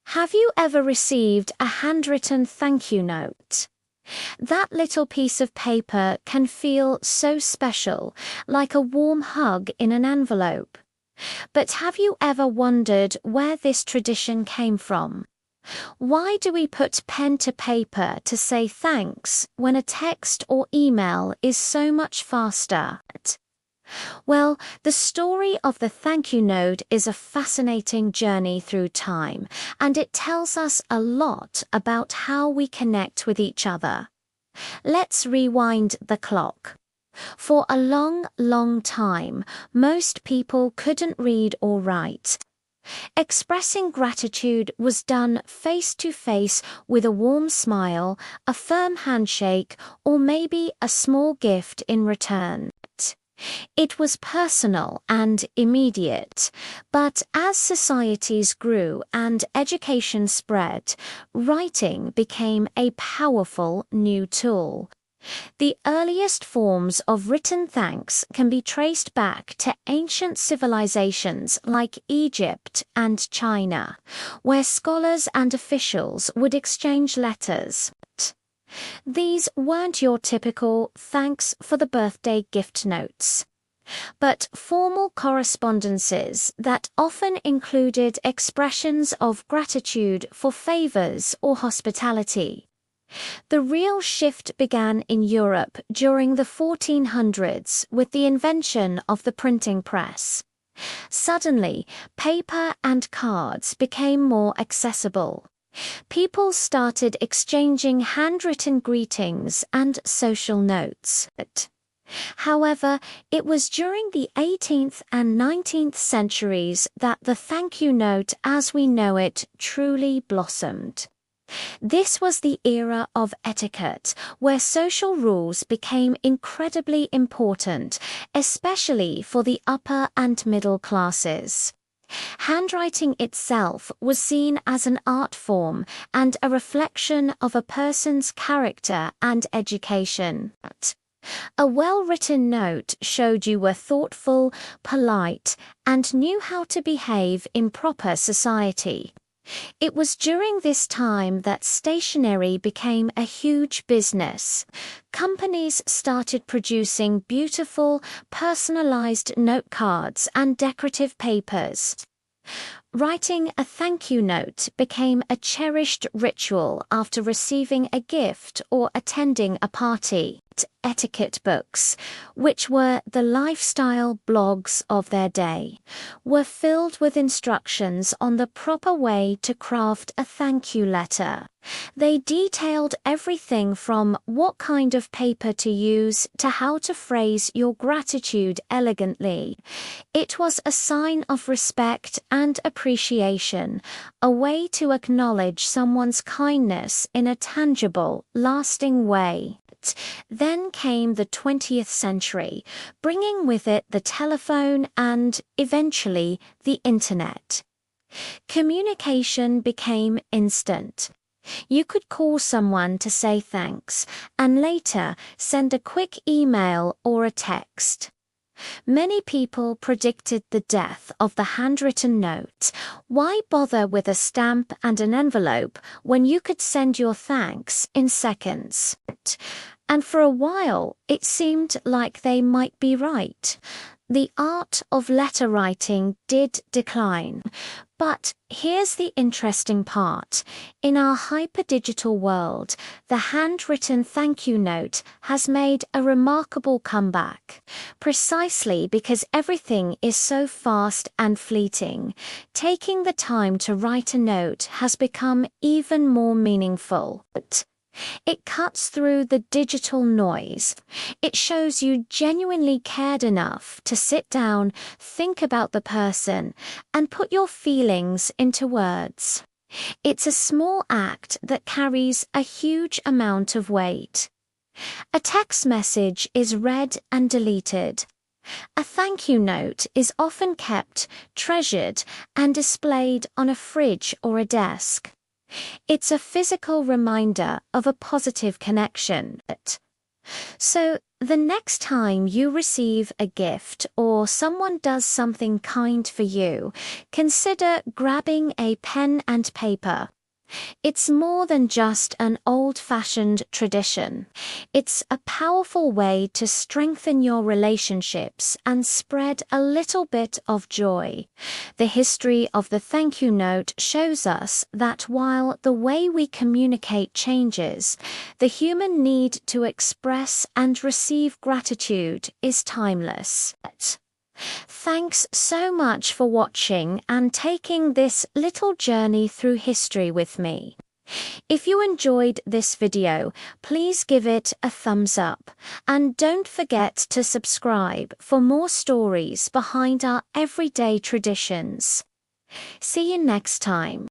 Have you ever received a handwritten thank you note? That little piece of paper can feel so special, like a warm hug in an envelope. But have you ever wondered where this tradition came from? Why do we put pen to paper to say thanks when a text or email is so much faster? Well, the story of the thank you note is a fascinating journey through time, and it tells us a lot about how we connect with each other. Let's rewind the clock. For a long, long time, most people couldn't read or write. Expressing gratitude was done face to face with a warm smile, a firm handshake, or maybe a small gift in return. It was personal and immediate, but as societies grew and education spread, writing became a powerful new tool. The earliest forms of written thanks can be traced back to ancient civilizations like Egypt and China, where scholars and officials would exchange letters. These weren't your typical thanks for the birthday gift notes, but formal correspondences that often included expressions of gratitude for favors or hospitality. The real shift began in Europe during the 1400s with the invention of the printing press. Suddenly, paper and cards became more accessible. People started exchanging handwritten greetings and social notes. However, it was during the 18th and 19th centuries that the thank you note as we know it truly blossomed. This was the era of etiquette, where social rules became incredibly important, especially for the upper and middle classes. Handwriting itself was seen as an art form and a reflection of a person's character and education. A well-written note showed you were thoughtful, polite, and knew how to behave in proper society. It was during this time that stationery became a huge business. Companies started producing beautiful, personalized note cards and decorative papers. Writing a thank you note became a cherished ritual after receiving a gift or attending a party. Etiquette books, which were the lifestyle blogs of their day, were filled with instructions on the proper way to craft a thank you letter. They detailed everything from what kind of paper to use to how to phrase your gratitude elegantly. It was a sign of respect and appreciation, a way to acknowledge someone's kindness in a tangible, lasting way. Then came the 20th century, bringing with it the telephone and, eventually, the internet. Communication became instant. You could call someone to say thanks, and later send a quick email or a text. Many people predicted the death of the handwritten note. Why bother with a stamp and an envelope when you could send your thanks in seconds? And for a while, it seemed like they might be right. The art of letter writing did decline. But here's the interesting part. In our hyper-digital world, the handwritten thank you note has made a remarkable comeback. Precisely because everything is so fast and fleeting, taking the time to write a note has become even more meaningful. It cuts through the digital noise. It shows you genuinely cared enough to sit down, think about the person, and put your feelings into words. It's a small act that carries a huge amount of weight. A text message is read and deleted. A thank you note is often kept, treasured, and displayed on a fridge or a desk. It's a physical reminder of a positive connection. So The next time you receive a gift or someone does something kind for you, consider grabbing a pen and paper. It's more than just an old-fashioned tradition. It's a powerful way to strengthen your relationships and spread a little bit of joy. The history of the thank you note shows us that while the way we communicate changes, the human need to express and receive gratitude is timeless. Thanks so much for watching and taking this little journey through history with me. If you enjoyed this video, please give it a thumbs up and don't forget to subscribe for more stories behind our everyday traditions. See you next time.